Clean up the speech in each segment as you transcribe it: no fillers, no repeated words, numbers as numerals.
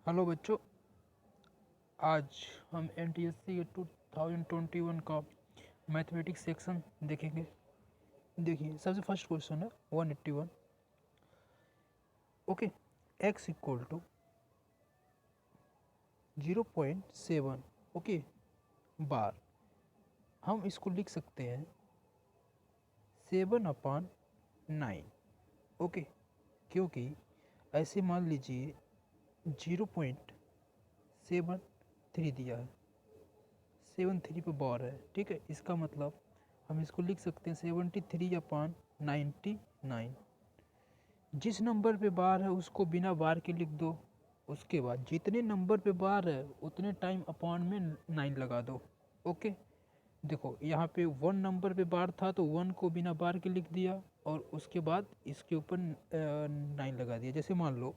Hello बच्चों, आज हम एनटीएससी के 2021 का मैथमेटिक्स सेक्शन देखेंगे। देखिए, सबसे फर्स्ट क्वेश्चन है 181। Okay, x equal to 0.7 okay bar. हम इसको लिख सकते हैं 7/9। ओके, क्योंकि ऐसे मान लीजिए 0.73 दिया है, 73 पे बार है। ठीक है, इसका मतलब हम इसको लिख सकते हैं 73/99। जिस नंबर पे बार है उसको बिना बार के लिख दो, उसके बाद जितने नंबर पे बार है उतने टाइम अपॉन में 9 लगा दो। ओके, देखो यहाँ पे 1 नंबर पे बार था तो 1 को बिना बार के लिख दिया और उसके बाद इसके ऊपर 9 लगा दिया। जैसे मान लो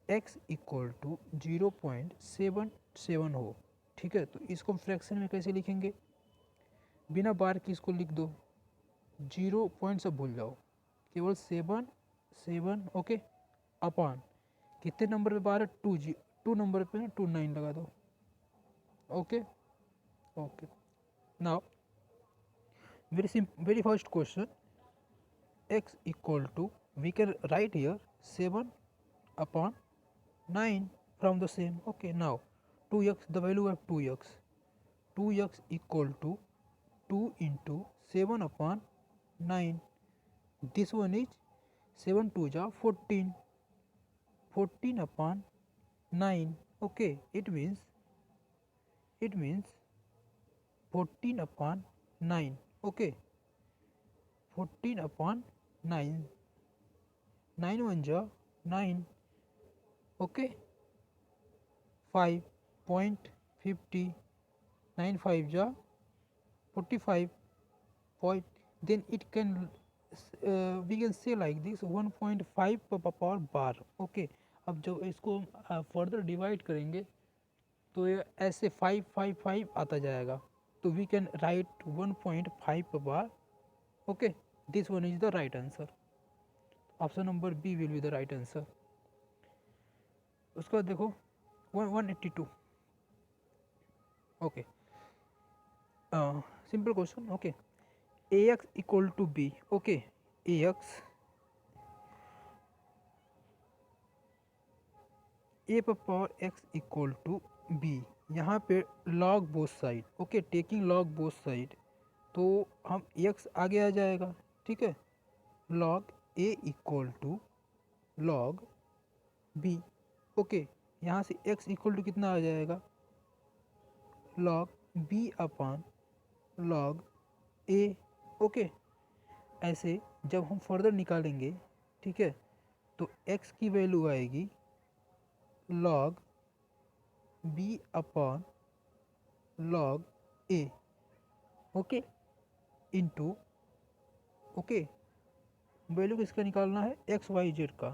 x इक्वल टू 0.77 हो। ठीक है, तो इसको फ्रैक्शन में कैसे लिखेंगे? बिना बार की इसको लिख दो, 0 पॉइंट सब भूल जाओ, केवल 7 ओके अपान कितने नंबर पे बार है? 2 नंबर पे ना 29 लगा दो। Okay okay, now very first question, x equal to we can write here 7/9 from the same. Okay, now 2x, the value of 2x, 2x equal to 2 into 7/9. This one is 7 2 ja 14, 14/9. Okay, it means 14/9. Okay, 14/9, 9 1 ja 9. Okay, 5.50, 9 5 ja 45 point. Then it can we can say like this 1.5 per bar. Okay, अब जब इसको further divide करेंगे तो ये ऐसे 555 आता जाएगा, तो we can write 1.5 per bar. Okay, this one is the right answer. Option number B will be the right answer. उसके बाद देखो 182। Okay, simple question. Okay, a x equal to b. Okay, a x a पर power x equal to b. यहाँ पे log both side. Okay, taking log both side, तो हम x आगे आ जाएगा। ठीक है, log a equal to log b. Okay, यहाँ से एक्स इक्वल टू कितना आ जाएगा? Log b upon log a. Okay, ऐसे जब हम फर्दर निकालेंगे, ठीक है, तो एक्स की वैल्यू आएगी log B upon log a. Okay, into, okay, value किसका निकालना है? एक्स वाई जेड का,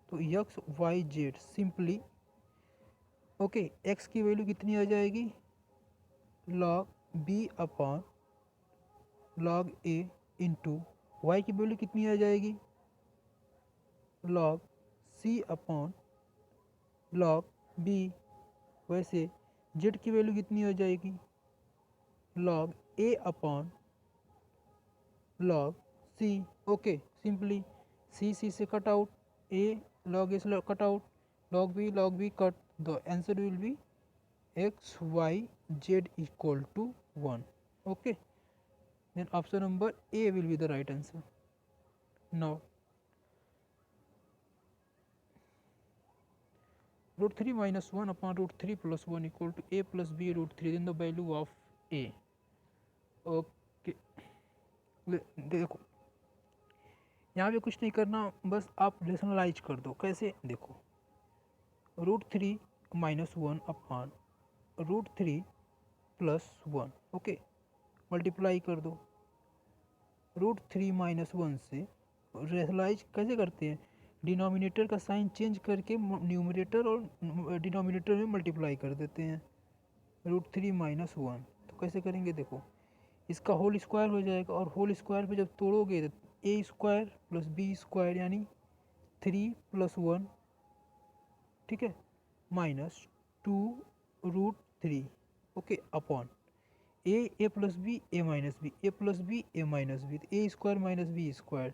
तो x y Z simply. Okay, x की वैल्यू कितनी आ जाएगी? लॉग बी अपॉन लॉग ए इंटू वाई की वैल्यू कितनी आ जाएगी? Log c upon log B. वैसे जेड की वैल्यू कितनी हो जाएगी? लॉग ए upon log c. Okay, simply सी से कट आउट, ए लॉग ए से cut out, log b cut, the answer will be x y z equal to 1. Okay, then option number a will be the right answer. Now √3 minus 1 upon √3 plus 1 equal to a plus b √3, then the value of a. Okay, देखो यहाँ पे कुछ नहीं करना, बस आप rationalise कर दो। कैसे? देखो, √3 minus 1 upon √3 plus 1। Okay, multiply कर दो। √3 minus 1 से रेशनलाइज कैसे करते हैं? डिनोमिनेटर का साइन चेंज करके न्यूमरेटर और डिनोमिनेटर में मल्टीप्लाई कर देते हैं। √3 minus 1 तो कैसे करेंगे? देखो, इसका होल स्क्वायर हो जाएगा, और होल स्क्वायर पे जब तोड़ोगे तो a square plus b square यानी 3 + 1 ठीक है, minus 2√3 okay upon a plus b a minus b a plus b a minus b, तो a square minus b square,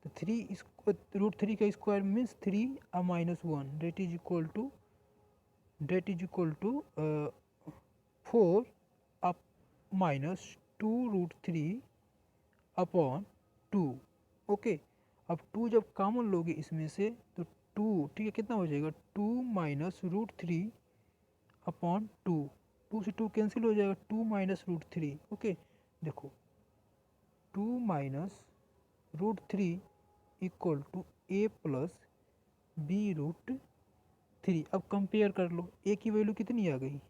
तो 3√3 का square means 3 - 1 that is equal to 4 up minus 2√3 upon 2 okay. अब 2 जब common लोगे इसमें से तो 2 ठीक है कितना हो जाएगा 2 - √3 अपॉन 2, 2 से 2 कैंसिल हो जाएगा 2 - √3 ओके। देखो 2 - √3 equal to A plus b√3। अब कंपेयर कर लो, ए की वैल्यू कितनी आ गई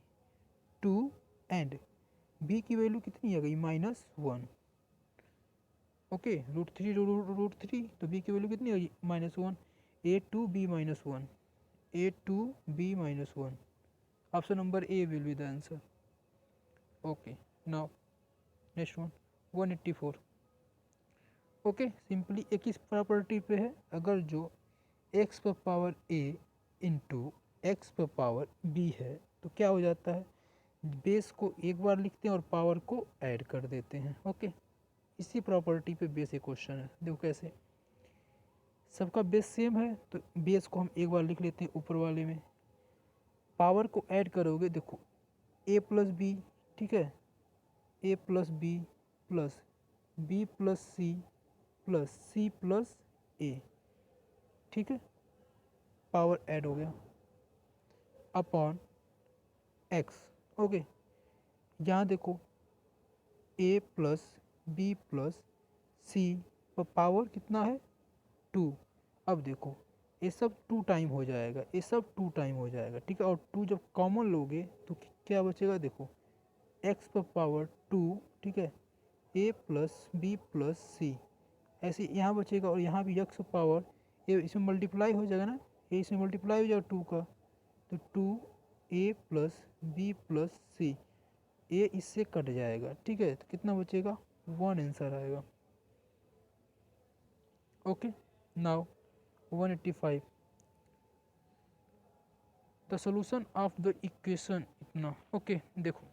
2 एंड बी की वैल्यू कितनी आ गई -1 ओके। √3 तो बी की वैल्यू कितनी आ गई -1, a2b-1 a2b-1 option number a will be the answer okay. Now next one 184 okay. Simply एक इस प्रॉपर्टी पे है, अगर जो x पर पावर a इंटू एक्स पर पावर b है तो क्या हो जाता है, बेस को एक बार लिखते हैं और पावर को ऐड कर देते हैं ओके। इसी प्रॉपर्टी पे बेस एक क्वेश्चन है, देखो कैसे। सबका बेस सेम है तो बेस को हम एक बार लिख लेते हैं ऊपर वाले में, पावर को ऐड करोगे देखो a प्लस बी ठीक है, a plus b plus b plus c plus c plus a ठीक है, पावर ऐड हो गया अपॉन एक्स ओके। यहाँ देखो a प्लस बी प्लस सी पर पावर कितना है 2। अब देखो ये सब 2 टाइम हो जाएगा, ये सब 2 टाइम हो जाएगा ठीक है, और 2 जब कॉमन लोगे तो क्या बचेगा देखो x पर पावर 2 ठीक है, a प्लस बी प्लस सी ऐसे यहाँ बचेगा, और यहाँ भी x पावर ये इसमें मल्टीप्लाई हो जाएगा ना, ये इसमें मल्टीप्लाई हो जाएगा 2 का, तो 2a प्लस बी प्लस सी, ए इससे कट जाएगा ठीक है, तो कितना बचेगा 1 आंसर आएगा okay. Now 185 the solution of the equation इतना ओके। देखो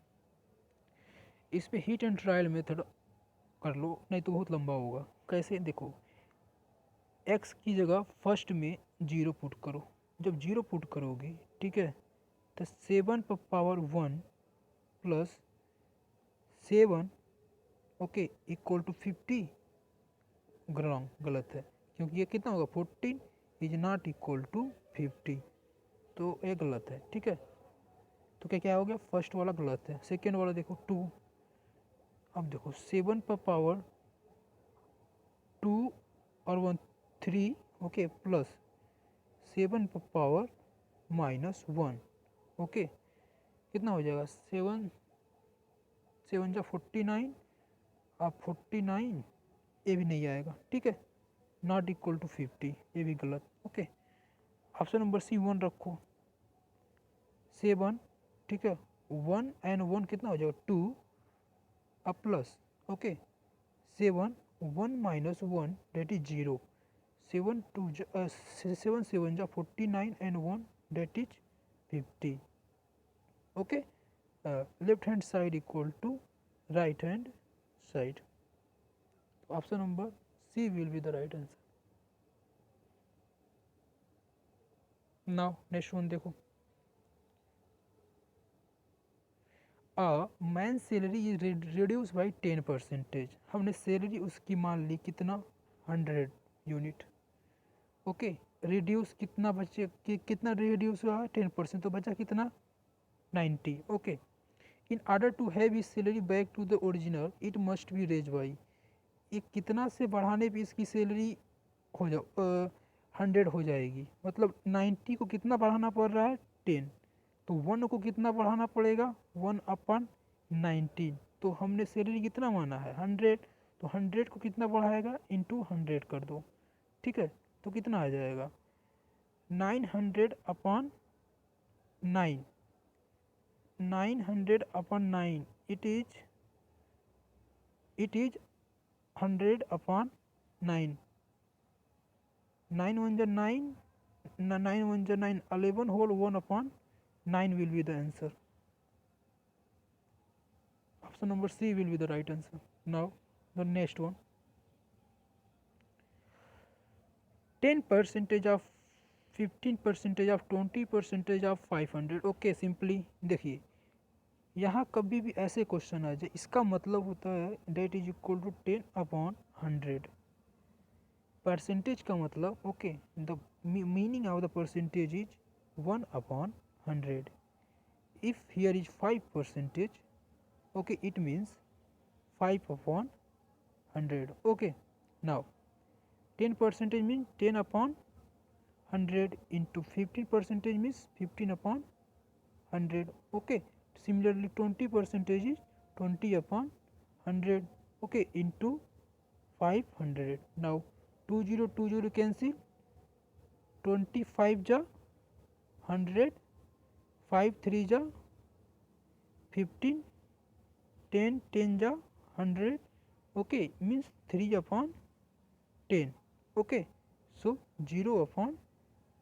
इसमें हीट एंड ट्रायल मेथड कर लो नहीं तो बहुत लंबा होगा। कैसे देखो, x की जगह फर्स्ट में 0 पुट करो, जब 0 पुट करोगे ठीक है तो 7 पर power 1 plus 7 okay equal to 50 wrong गलत है, क्योंकि ये कितना होगा 14 इज नॉट इक्वल टू 50, तो ये गलत है ठीक है। तो क्या क्या हो गया, फर्स्ट वाला गलत है, सेकेंड वाला देखो 2। अब देखो 7 पर पावर 2 और 1 3 ओके प्लस 7 पर पावर -1 ओके, कितना हो जाएगा 7 7 जा 49, अब 49 ये भी नहीं आएगा ठीक है, नॉट इक्वल टू 50 ये भी गलत ओके। ऑप्शन नंबर सी 1 रखो, 7 ठीक है 1 एंड 1 कितना हो जाएगा 2 अब प्लस ओके 7 1 - 1 डेट इज 0, 7 7 जा 49 and 1 that is 50 okay. Left hand side equal to right hand side, option number C will be the right answer. Now next one देखो, man salary is reduce by 10%, हमने salary उसकी मान ली कितना 100 unit okay, reduce कितना बचे कितना reduce हुआ 10%, तो बचा कितना 90 okay. In order to have his salary back to the original it must be raise by, ये कितना से बढ़ाने पे इसकी सैलरी हो जाओ 100 हो जाएगी, मतलब 90 को कितना बढ़ाना पड़ रहा है 10, तो 1 को कितना बढ़ाना पड़ेगा 1/19, तो हमने सैलरी कितना माना है 100, तो 100 को कितना बढ़ाएगा इंटू 100 कर दो ठीक है, तो कितना आ जाएगा 900/9, 900/9 इट इज 100/9, 9 1 जा 9, 9 1 जा 9, 11 whole 1 upon 9 will be the answer. Option number C will be the right answer. Now the next one, 10 percentage of 15 percentage of 20 percentage of 500. Okay simply देखिए, यहाँ कभी भी ऐसे क्वेश्चन आ जाए, इसका मतलब होता है that is equal to 10 upon 100. Percentage का मतलब okay, the meaning of the percentage is 1 upon 100. If here is 5 percentage, okay, it means 5 upon 100. Okay, now 10 percentage means 10 upon 100 into 15 percentage means 15 upon 100. Okay, similarly 20 percentage is 20 upon 100. Okay, into 500. Now 20 cancel, 25 ja 100, 5 3 ja 15, 10 10 ja 100. Okay, means 3 upon 10. Okay, so 0 upon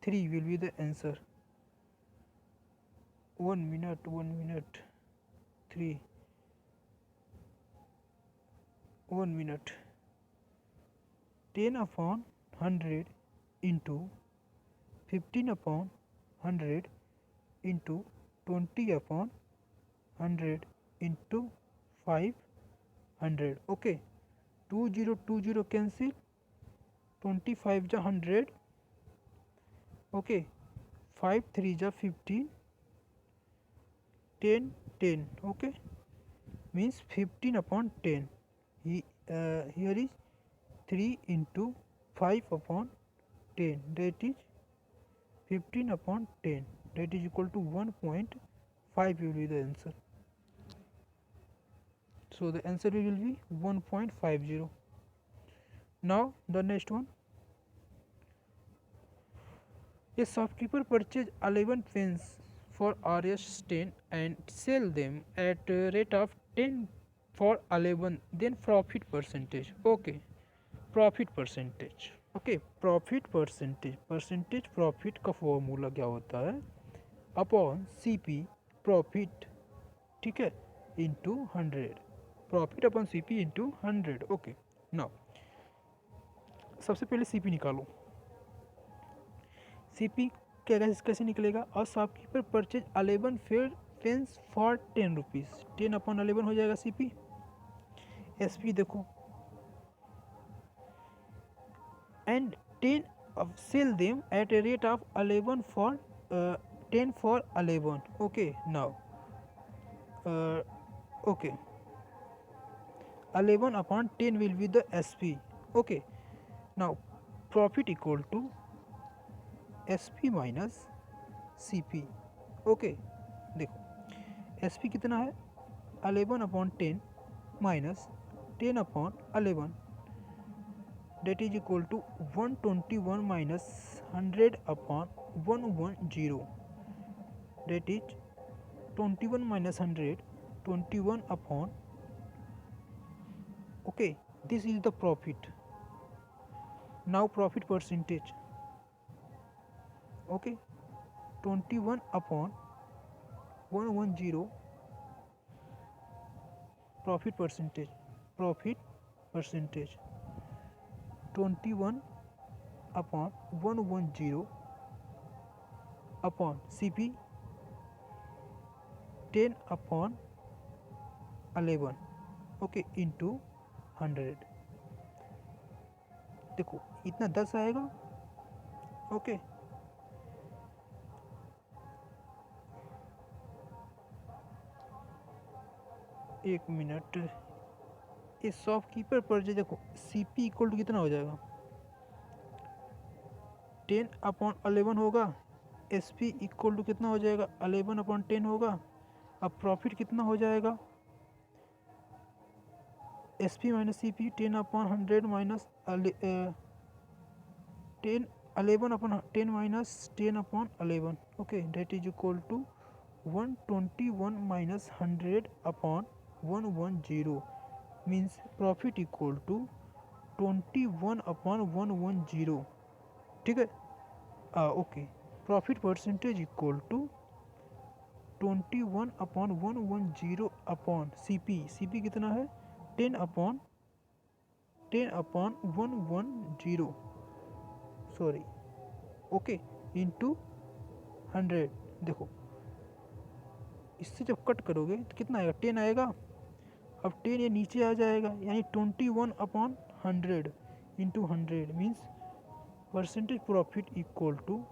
3 will be the answer. 1 minute 3 1 minute. 10 upon 100 into 15 upon 100 into 20 upon 100 into 500. Okay, 20 cancel, 25 ja 100. Okay, 5 3 ja 15, 10 10. Okay, means 15 upon 10. Here is 3 into 5 upon 10, that is 15 upon 10, that is equal to 1.5 will be the answer. So the answer will be 1.50. Now the next one, a shopkeeper purchased 11 pens for Rs10 and sell them at a rate of 10 for 11, then profit percentage. Okay, profit percentage. Okay, profit percentage, percentage profit का formula क्या होता है, upon CP profit, ठीक है, into 100. Profit upon CP into 100. Okay, now सबसे पहले CP निकालो. CP क्या कैसे निकलेगा, और shopkeeper purchase 11 fair pens for 10 rupees, 10 upon 11 हो जाएगा सीपी. एसपी देखो, and 10 sell them at a rate of 11 for 10 for 11. Okay, now okay, 11 upon 10 will be the SP. Okay, now profit equal to SP minus CP. Okay, देखो SP कितना है, 11 upon 10 minus 10 upon 11, that is equal to 121 minus 100 upon 110, that is 21 minus 100, 21 upon, okay, this is the profit. Now profit percentage, okay, 21 upon 110, profit percentage, 21 upon 110 upon CP 10 upon 11, okay, into 100. देखो इतना 10 आएगा. Okay, एक minute. इस shopkeeper पर जो देखो CP equal to कितना हो जाएगा, 10 अपॉन 11 होगा. एसपी इक्वल टू कितना हो जाएगा, 11 अपॉन 10 होगा. अब प्रॉफिट कितना हो जाएगा, SP minus CP 10 upon 100 minus 10, 11 upon 10 minus 10 upon 11. Okay, that is equal to 121 minus 100 upon 110, means profit equal to 21 upon 110. ठीक है, okay, profit percentage equal to 21/110 upon C P कितना है 10/110 सॉरी, ओके, इंटू 100। देखो इससे जब cut करोगे तो कितना आएगा 10 आएगा। अब 10 ये नीचे आ जाएगा, यानी 21/100 into 100 means percentage profit equal to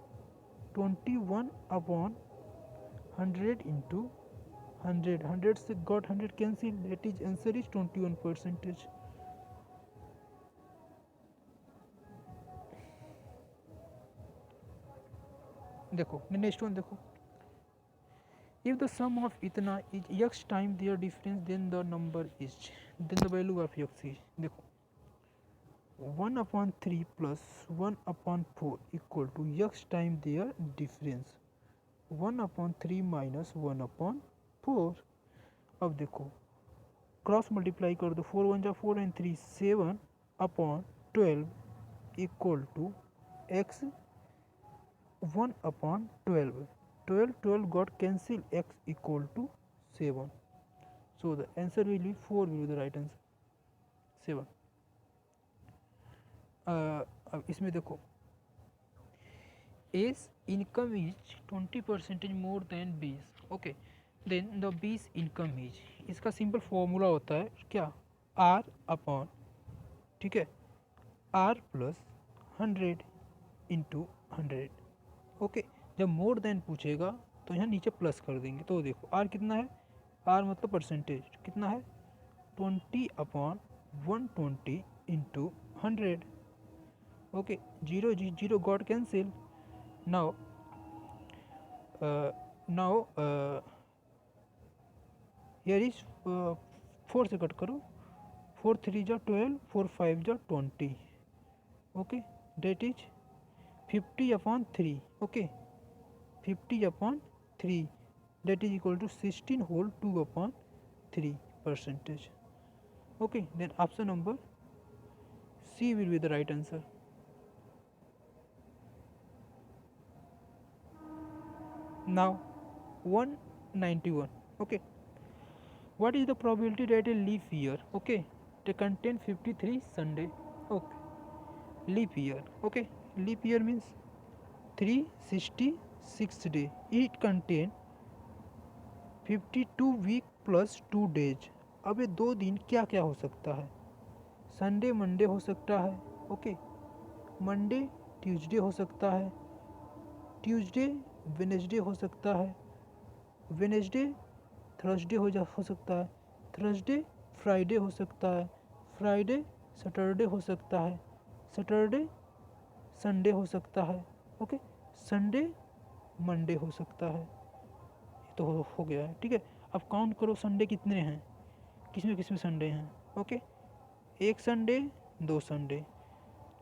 21/100 into 100। 100 से got 100 cancel, that is answer is 21%। देखो नेक्स्ट वन देखो, if the sum of इतना is x time their difference then the number is, then the value of x is, देखो 1/3 plus 1/4 equal to x time their difference 1/3 minus 1/4। अब देखो cross multiply कर दो, 4 1 जा 4 and 3 7/12 equal to x 1/12। 12 got cancel, x equal to 7, so the answer will be 4 will be the right answer 7। अब इसमें देखो A's income is 20% more than B's, okay, then the B's income is, इसका simple formula होता है क्या R upon, ठीक है, R plus 100 into 100, okay. जब मोर देन पूछेगा तो यहाँ नीचे प्लस कर देंगे। तो देखो आर कितना है, आर मतलब परसेंटेज कितना है 20/120 into 100, okay. Zero zero got cancel. Now here is 4 से कट करो, 4 3 जा 12, 4 5 जा 20, okay, that is 50/3, okay, 50/3 that is equal to 16 whole 2/3%, okay, then option number C will be the right answer। now 191, okay, what is the probability that a leap year, okay, they contain 53 Sunday, okay, leap year, okay, leap year means 366 day, it contain 52 week plus 2 days. अब ये 2 दिन क्या क्या हो सकता है, Sunday Monday हो सकता है, ओके, मंडे ट्यूसडे हो सकता है, ट्यूसडे वेनेसडे हो सकता है, वेनेसडे थर्सडे हो सकता है, थर्सडे फ्राइडे हो सकता है, फ्राइडे सैटरडे हो सकता है, सैटरडे संडे हो सकता है, ओके, संडे मंडे हो सकता है। तो हो गया है, ठीक है। अब काउंट करो संडे कितने हैं, किस में संडे हैं, ओके, एक संडे 2 संडे,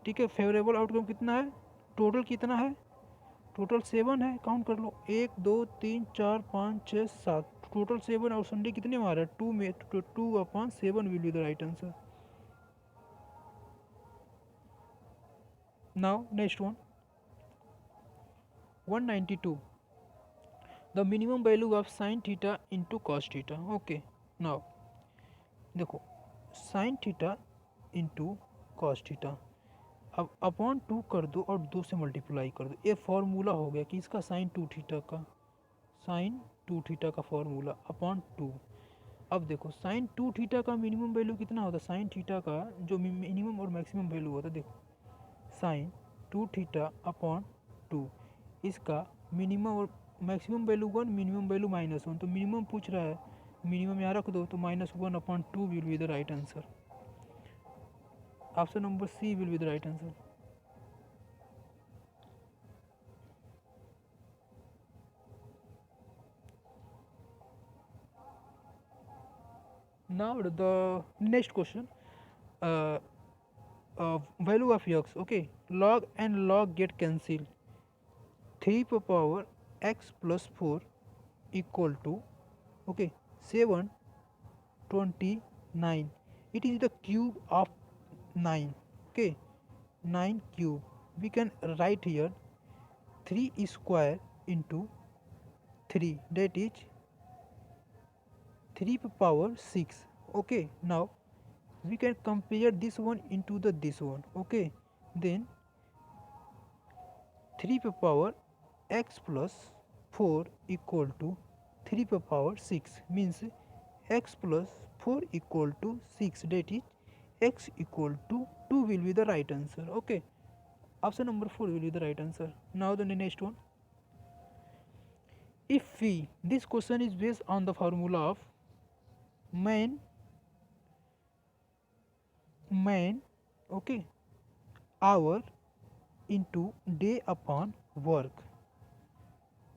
ठीक है। फेवरेबल आउटकम कितना है, टोटल कितना है, टोटल 7 है, काउंट कर लो 1 2 3 4 5 6 7, टोटल 7 और संडे कितने मारा है 2 में, 2/7 will be the right answer. Now next one 192, the minimum value of sine theta into cos theta, okay. Now देखो sine theta into cos theta, अब अपॉन 2 कर दो और 2 से मल्टीप्लाई कर दो, ये फॉर्मूला हो गया कि इसका साइन 2 थीटा का, साइन 2 थीटा का फॉर्मूला अपॉन 2। अब देखो साइन 2 थीटा का मिनिमम वैल्यू कितना होता है, साइन थीटा का जो मिनिमम और मैक्सिमम वैल्यू होता है, देखो साइन 2 थीटा अपॉन 2, इसका मिनिमम और मैक्सिमम वैल्यू 1, मिनिमम वैल्यू -1, तो मिनिमम पूछ रहा है, मिनिमम यहाँ रख दो, तो -1/2 will be the right answer. Option number C will be the right answer. Now the next question, uh, value of x, okay, log and log get cancelled, 3 per power x plus 4 equal to, okay, 729, it is the cube of 9, okay, 9 cube, we can write here 3 square into 3, that is 3 power 6. Okay, now we can compare this one into this one. Okay, then 3 power x plus 4 equal to 3 power 6, means x plus 4 equal to 6, that is x equal to 2 will be the right answer. Okay, option number 4 will be the right answer. Now the next one, if we, this question is based on the formula of man, okay, hour into day upon work.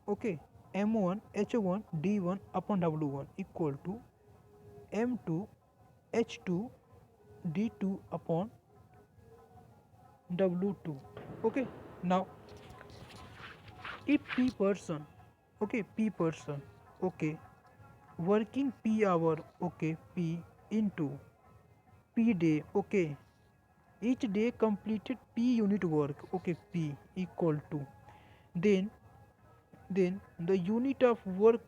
Okay, m1 h1 d1 upon w1 equal to m2 h2 d2 upon w2. Okay, now if p person, okay, p person, okay, working p hour, okay, p into p day, okay, each day completed p unit work, okay, p equal to, then the unit of work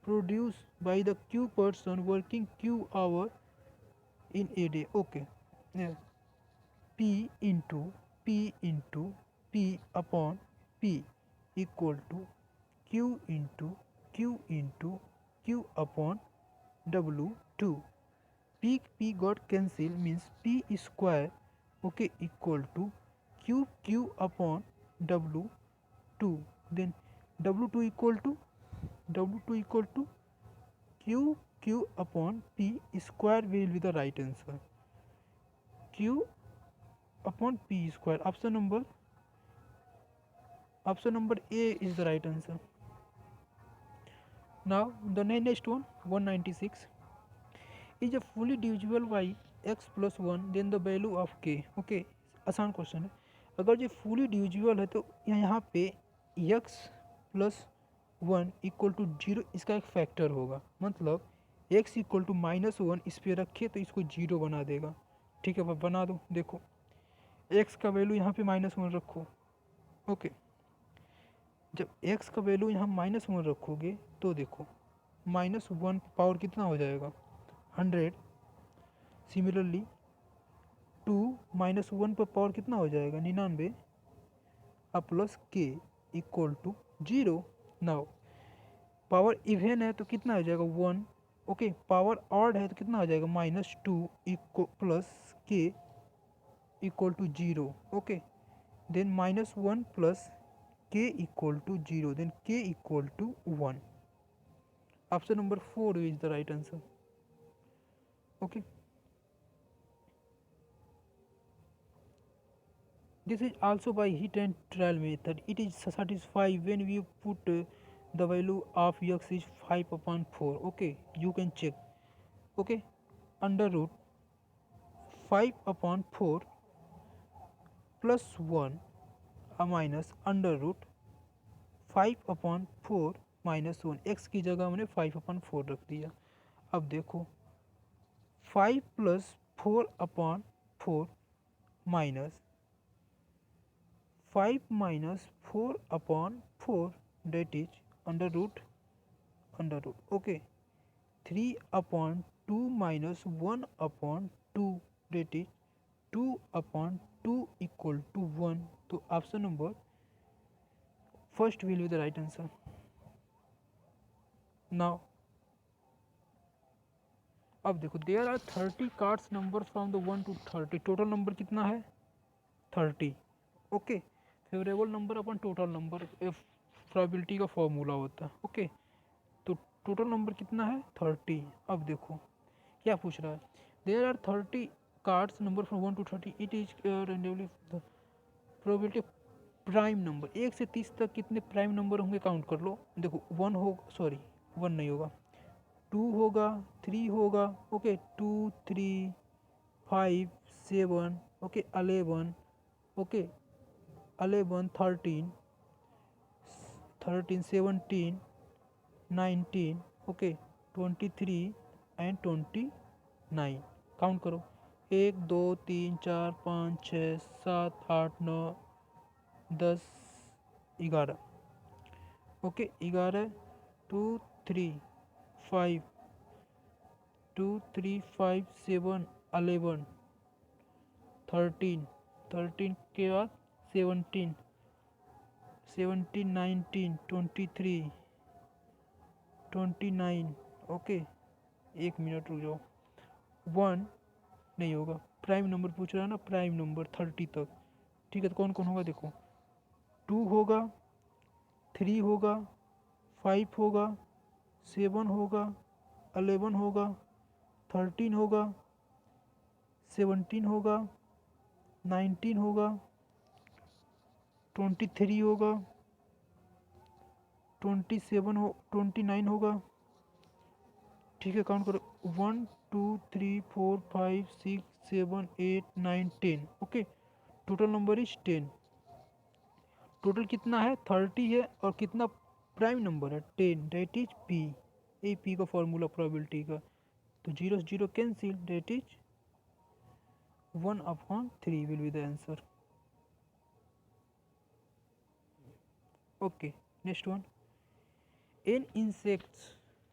produced by the q person working q hour in a day. Okay, yeah. P upon P equal to Q into Q upon W2. P got cancelled, means P square, okay, equal to Q upon W2. Then W2 equal to Q upon P square will be the right answer. Q upon P square. Option number A is the right answer. Now the next one, 196, is a fully divisible by x plus 1, then the value of k. Okay, आसान question है. अगर ये fully divisible है तो यहाँ पे x plus 1 equal to 0 इसका एक फैक्टर होगा, मतलब x इक्वल टू -1 इस पर रखे तो इसको 0 बना देगा. ठीक है, बना दो. देखो x का वैल्यू यहाँ पे -1 रखो. ओके, जब x का वैल्यू यहाँ -1 रखोगे तो देखो -1 पावर कितना हो जाएगा, 100. सिमिलरली 2 -1 पर पावर कितना हो जाएगा, 99. अब plus k equal to 0. Now power even है तो कितना हो जाएगा, 1. ओके, पावर ऑड है तो कितना हो जाएगा, -2 equal plus k equal to 0. Okay, then -1 plus k equal to 0, then k equal to 1. Option number 4 is the right answer. Okay, this is also by hit and trial method. It is satisfied when we put the value of x is 5 upon 4. Okay, you can check. Okay, under root 5 upon 4 plus 1 minus under root 5 upon 4 minus 1. X की जगह हमने 5 upon 4 रख दिया. अब देखो 5 plus 4 upon 4 minus 5 minus 4 upon 4, that is under root. Okay, 3 upon 2 minus 1 upon 2, that is 2 upon 2 equal to 1. तो option number first will be the right answer. Now अब देखो there are 30 cards number from the 1 to 30. Total number कितना है, 30. Okay, favourable number upon total number probability का formula होता है. Okay, तो total number कितना है, 30. अब देखो क्या पूछ रहा है, there are 30 cards number from 1 to 30. It is randomly probability prime number. 1 से 30 तक कितने प्राइम नंबर होंगे काउंट कर लो. देखो 1 हो, सॉरी 1 नहीं होगा, 2 होगा, 3 होगा. Okay, 2 3 5 7, okay 11, okay 11 13 17 19, okay 23 and 29. Count करो, 1 2 3 4 5 6 7 8 9 10 11 ओके 11 2 3 5 2 3 5 7 11 13 13 के बाद 17 17 19 23 29 ओके 1 मिनट रुक जाओ 1 नहीं होगा, प्राइम नंबर पूछ रहा है ना, प्राइम नंबर 30 तक। ठीक है, तो कौन कौन होगा देखो, 2 होगा, 3 होगा, 5 होगा, 7 होगा, 11 होगा, 13 होगा, 17 होगा, 19 होगा, 23 होगा, 29 होगा। ठीक है, काउंट करो 1 2 3 4 5 6 7 8 9 10 okay, total number is 10। Total कितना है 30 है, और कितना प्राइम नंबर है 10, that is P. A P का फॉर्मूला प्रोबेबिलिटी का, तो 0 0 cancel, that is 1/3 will be the answer. Okay, next one, an insects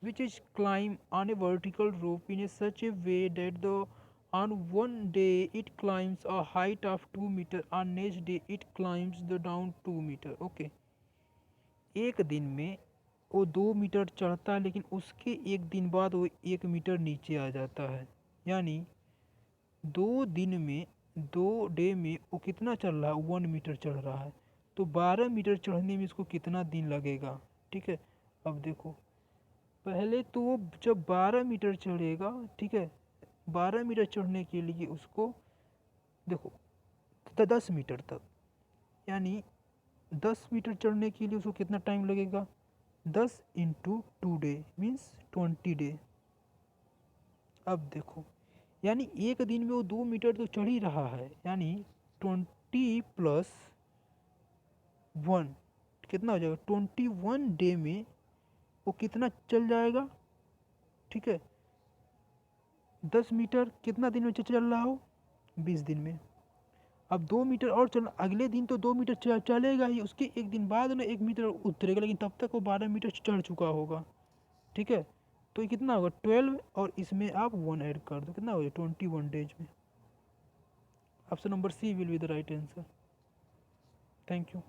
which is climb on a vertical rope in a such a way that the on one day it climbs a height of 2 meter, on next day it climbs the down 2 meter okay, एक दिन में वो 2 metre चढ़ता है, लेकिन उसके एक दिन बाद वो 1 मीटर नीचे आ जाता है। यानी 2 दिन में, 2 डे में वो कितना चढ़ रहा है 1 मीटर चढ़ रहा है, तो 12 मीटर चढ़ने में इसको कितना दिन लगेगा। ठीक है, अब देखो, पहले तो वो जब 12 मीटर चढ़ेगा, ठीक है, 12 मीटर चढ़ने के लिए उसको देखो 10 मीटर तक, यानी 10 मीटर चढ़ने के लिए उसको कितना टाइम लगेगा, 10 × 2 डे मीन्स 20 डे। अब देखो, यानी एक दिन में वो 2 मीटर तो चढ़ ही रहा है, यानी 20 + 1 कितना हो जाएगा, 21 डे में वो कितना चल जाएगा। ठीक है, 10 मीटर कितना दिन में चल रहा हो, 20 दिन में। अब 2 मीटर और चल, अगले दिन तो 2 मीटर चलेगा ही, उसके एक दिन बाद ना 1 मीटर उतरेगा, लेकिन तब तक वो 12 मीटर चढ़ चुका होगा। ठीक है, तो ये कितना होगा 12, और इसमें आप 1 ऐड कर दो, कितना हो जाए 21 डेज में। Option number C will be the right answer. Thank you.